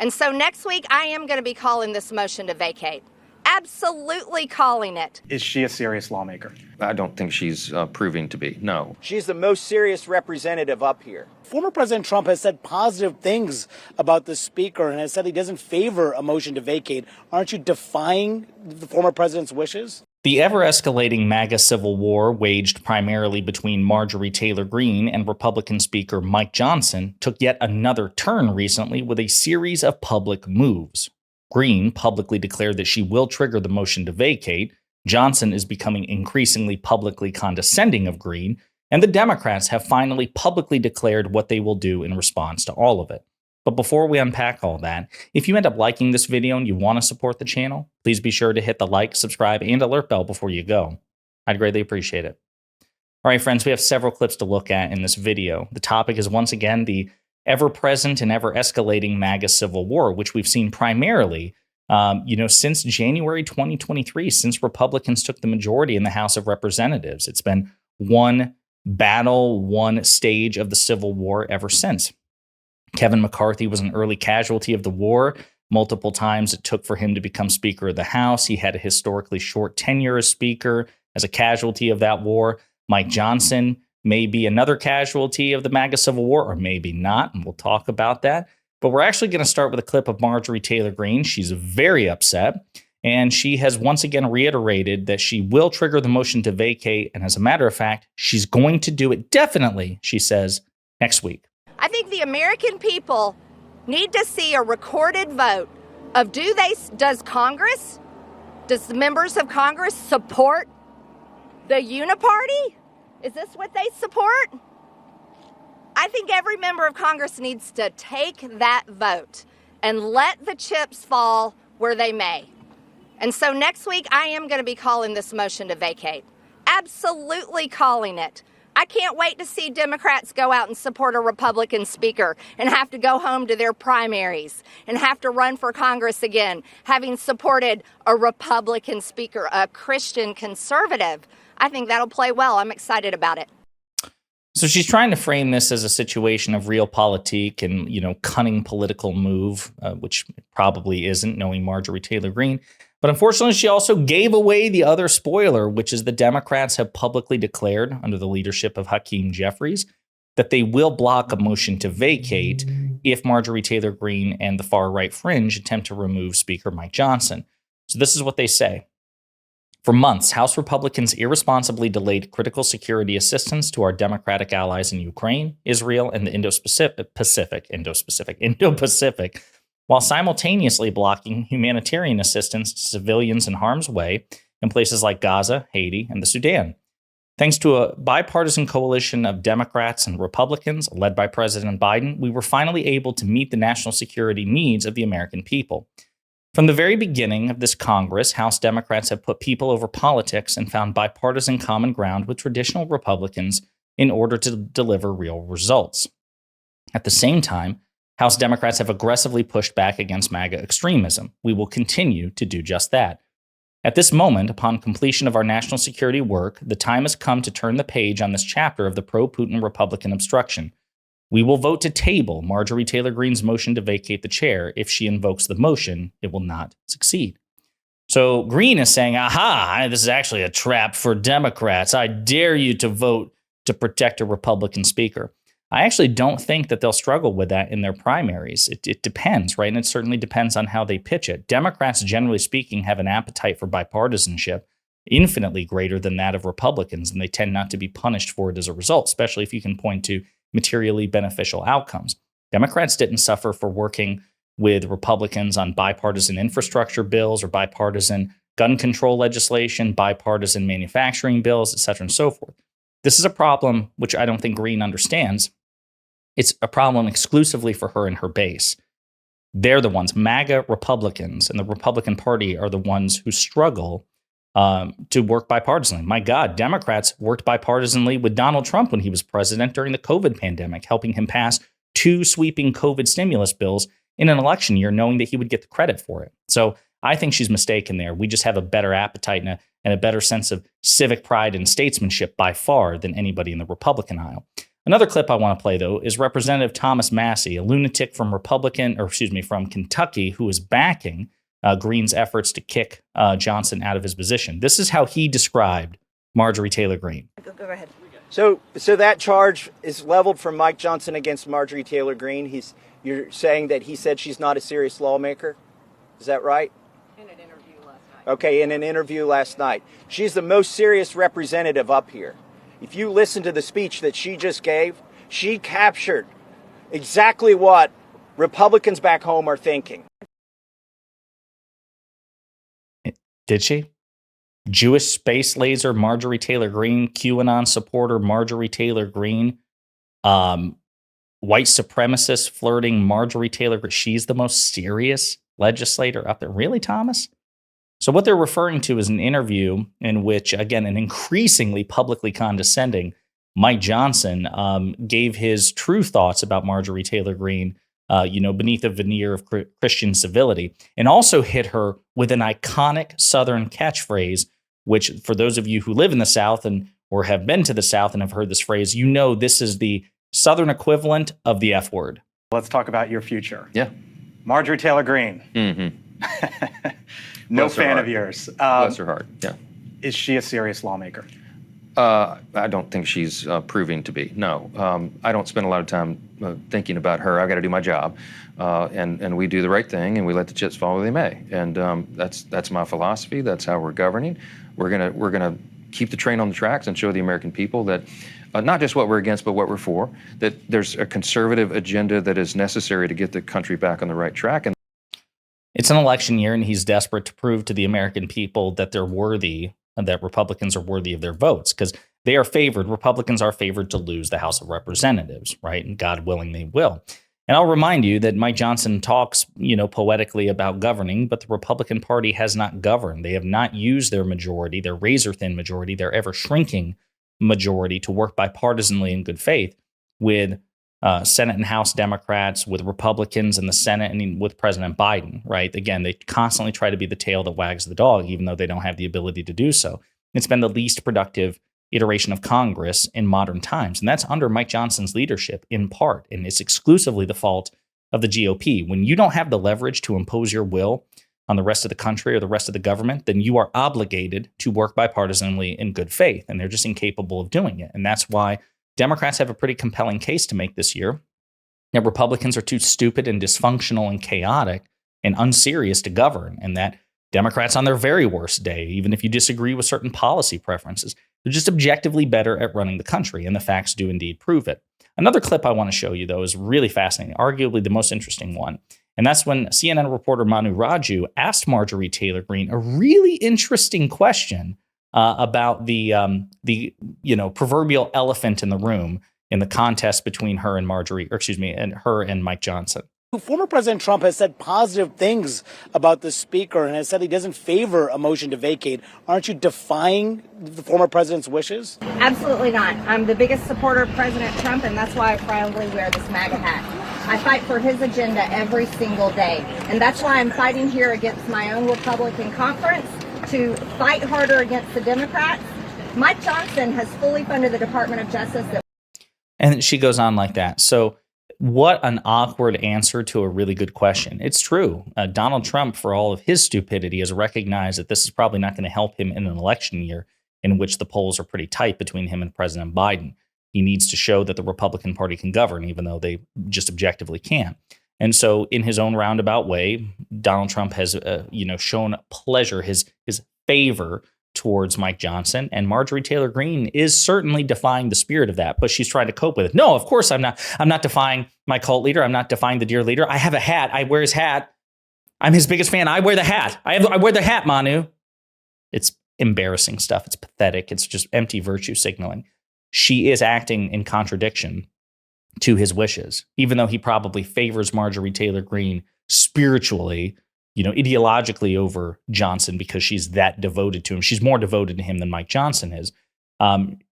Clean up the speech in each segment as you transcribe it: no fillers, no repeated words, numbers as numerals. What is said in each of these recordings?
And so next week, I am going to be calling this motion to vacate. Absolutely calling it. Is she a serious lawmaker? I don't think she's proving to be, no. She's the most serious representative up here. Former President Trump has said positive things about the speaker and has said he doesn't favor a motion to vacate. Aren't you defying the former president's wishes? The ever-escalating MAGA civil war, waged primarily between Marjorie Taylor Greene and Republican Speaker Mike Johnson, took yet another turn recently with a series of public moves. Greene publicly declared that she will trigger the motion to vacate. Johnson is becoming increasingly publicly condescending of Greene, and the Democrats have finally publicly declared what they will do in response to all of it. But before we unpack all that, if you end up liking this video and you want to support the channel, please be sure to hit the like, subscribe, and alert bell before you go. I'd greatly appreciate it. All right, friends, we have several clips to look at in this video. The topic is once again the ever-present and ever-escalating MAGA civil war, which we've seen primarily, since January 2023, since Republicans took the majority in the House of Representatives. It's been one battle, one stage of the Civil War ever since. Kevin McCarthy was an early casualty of the war. Multiple times it took for him to become Speaker of the House. He had a historically short tenure as Speaker as a casualty of that war. Mike Johnson may be another casualty of the MAGA Civil War, or maybe not, and we'll talk about that. But we're actually going to start with a clip of Marjorie Taylor Greene. She's very upset, and she has once again reiterated that she will trigger the motion to vacate, and as a matter of fact, she's going to do it definitely, she says, next week. I think the American people need to see a recorded vote of does the members of Congress support the uniparty? Is this what they support? I think every member of Congress needs to take that vote and let the chips fall where they may. And so next week, I am going to be calling this motion to vacate. Absolutely calling it. I can't wait to see Democrats go out and support a Republican speaker and have to go home to their primaries and have to run for Congress again, having supported a Republican speaker, a Christian conservative. I think that'll play well. I'm excited about it. So she's trying to frame this as a situation of realpolitik and, cunning political move, which it probably isn't, knowing Marjorie Taylor Greene. But unfortunately, she also gave away the other spoiler, which is the Democrats have publicly declared, under the leadership of Hakeem Jeffries, that they will block a motion to vacate if Marjorie Taylor Greene and the far-right fringe attempt to remove Speaker Mike Johnson. So this is what they say. For months, House Republicans irresponsibly delayed critical security assistance to our Democratic allies in Ukraine, Israel, and the Indo-Pacific, while simultaneously blocking humanitarian assistance to civilians in harm's way in places like Gaza, Haiti, and the Sudan. Thanks to a bipartisan coalition of Democrats and Republicans led by President Biden, we were finally able to meet the national security needs of the American people. From the very beginning of this Congress, House Democrats have put people over politics and found bipartisan common ground with traditional Republicans in order to deliver real results. At the same time, House Democrats have aggressively pushed back against MAGA extremism. We will continue to do just that. At this moment, upon completion of our national security work, the time has come to turn the page on this chapter of the pro-Putin Republican obstruction. We will vote to table Marjorie Taylor Greene's motion to vacate the chair. If she invokes the motion, it will not succeed. So Greene is saying, aha, this is actually a trap for Democrats. I dare you to vote to protect a Republican speaker. I actually don't think that they'll struggle with that in their primaries. It depends, right? And it certainly depends on how they pitch it. Democrats, generally speaking, have an appetite for bipartisanship infinitely greater than that of Republicans, and they tend not to be punished for it as a result, especially if you can point to materially beneficial outcomes. Democrats didn't suffer for working with Republicans on bipartisan infrastructure bills or bipartisan gun control legislation, bipartisan manufacturing bills, et cetera, and so forth. This is a problem which I don't think Greene understands. It's a problem exclusively for her and her base. They're the ones, MAGA Republicans and the Republican Party are the ones who struggle to work bipartisanly. My God, Democrats worked bipartisanly with Donald Trump when he was president during the COVID pandemic, helping him pass 2 sweeping COVID stimulus bills in an election year, knowing that he would get the credit for it. So I think she's mistaken there. We just have a better appetite and a better sense of civic pride and statesmanship by far than anybody in the Republican aisle. Another clip I want to play, though, is Representative Thomas Massie, a lunatic from from Kentucky, who is backing Greene's efforts to kick Johnson out of his position. This is how he described Marjorie Taylor Greene. Go ahead. So that charge is leveled from Mike Johnson against Marjorie Taylor Greene. You're saying that he said she's not a serious lawmaker? Is that right? In an interview last night. Okay, in an interview last night. She's the most serious representative up here. If you listen to the speech that she just gave, she captured exactly what Republicans back home are thinking. Did she? Jewish space laser Marjorie Taylor Greene, QAnon supporter Marjorie Taylor Greene, white supremacist flirting Marjorie Taylor Greene. She's the most serious legislator up there. Really, Thomas? So what they're referring to is an interview in which, again, an increasingly publicly condescending Mike Johnson gave his true thoughts about Marjorie Taylor Greene, beneath a veneer of Christian civility, and also hit her with an iconic Southern catchphrase, which for those of you who live in the South or have been to the South and have heard this phrase, this is the Southern equivalent of the F word. Let's talk about your future. Yeah. Marjorie Taylor Greene. Mm-hmm. No fan of yours. Bless her heart. Yeah. Is she a serious lawmaker? I don't think she's proving to be. No. I don't spend a lot of time thinking about her. I got to do my job, and we do the right thing, and we let the chips fall where they may. And that's my philosophy. That's how we're governing. We're gonna keep the train on the tracks and show the American people that not just what we're against, but what we're for. That there's a conservative agenda that is necessary to get the country back on the right track. And it's an election year, and he's desperate to prove to the American people that they're worthy, and that Republicans are worthy of their votes, because they are favored. Republicans are favored to lose the House of Representatives, right? And God willing, they will. And I'll remind you that Mike Johnson talks, poetically about governing, but the Republican Party has not governed. They have not used their majority, their razor-thin majority, their ever-shrinking majority to work bipartisanly in good faith with Senate and House Democrats, with Republicans in the Senate, and with President Biden, right? Again, they constantly try to be the tail that wags the dog, even though they don't have the ability to do so. It's been the least productive iteration of Congress in modern times, and that's under Mike Johnson's leadership in part, and it's exclusively the fault of the GOP. When you don't have the leverage to impose your will on the rest of the country or the rest of the government, then you are obligated to work bipartisanly in good faith, and they're just incapable of doing it. And that's why Democrats have a pretty compelling case to make this year. That Republicans are too stupid and dysfunctional and chaotic and unserious to govern, and that Democrats on their very worst day, even if you disagree with certain policy preferences, they're just objectively better at running the country, and the facts do indeed prove it. Another clip I want to show you, though, is really fascinating, arguably the most interesting one, and that's when CNN reporter Manu Raju asked Marjorie Taylor Greene a really interesting question about the proverbial elephant in the room in the contest between her and her and Mike Johnson. Former President Trump has said positive things about the speaker and has said he doesn't favor a motion to vacate. Aren't you defying the former president's wishes? Absolutely not. I'm the biggest supporter of President Trump, and that's why I proudly wear this MAGA hat. I fight for his agenda every single day, and that's why I'm fighting here against my own Republican conference to fight harder against the Democrats. Mike Johnson has fully funded the Department of Justice. And she goes on like that. So what an awkward answer to a really good question. It's true. Donald Trump, for all of his stupidity, has recognized that this is probably not going to help him in an election year in which the polls are pretty tight between him and President Biden. He needs to show that the Republican Party can govern, even though they just objectively can't. And so in his own roundabout way, Donald Trump has shown pleasure, his favor towards Mike Johnson, and Marjorie Taylor Greene is certainly defying the spirit of that, but she's trying to cope with it. No, of course I'm not. I'm not defying my cult leader. I'm not defying the dear leader. I have a hat. I wear his hat. I'm his biggest fan. I wear the hat. I wear the hat, Manu. It's embarrassing stuff. It's pathetic. It's just empty virtue signaling. She is acting in contradiction to his wishes, even though he probably favors Marjorie Taylor Greene spiritually, ideologically over Johnson because she's that devoted to him. She's more devoted to him than Mike Johnson is.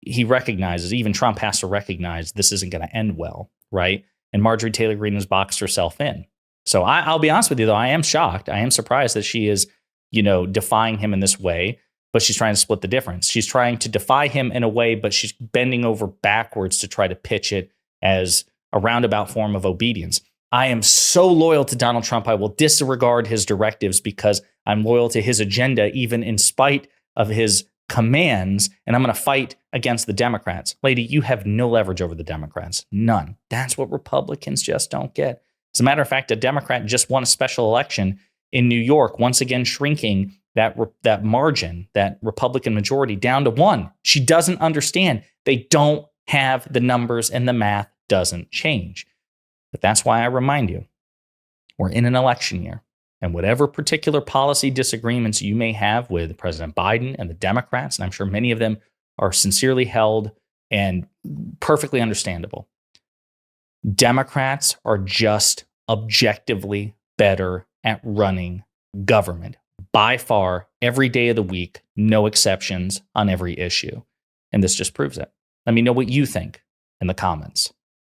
He recognizes, even Trump has to recognize this isn't going to end well, right? And Marjorie Taylor Greene has boxed herself in. So I'll be honest with you, though, I am shocked. I am surprised that she is, defying him in this way. but she's trying to split the difference. She's trying to defy him in a way, but she's bending over backwards to try to pitch it as a roundabout form of obedience. I am so loyal to Donald Trump, I will disregard his directives because I'm loyal to his agenda, even in spite of his commands, and I'm going to fight against the Democrats. Lady, you have no leverage over the Democrats. None. That's what Republicans just don't get. As a matter of fact, a Democrat just won a special election in New York, once again shrinking that margin, that Republican majority, down to 1. She doesn't understand. They don't have the numbers, and the math doesn't change. But that's why I remind you, we're in an election year. And whatever particular policy disagreements you may have with President Biden and the Democrats, and I'm sure many of them are sincerely held and perfectly understandable, Democrats are just objectively better at running government. By far, every day of the week, no exceptions on every issue. And this just proves it. Let me know what you think in the comments.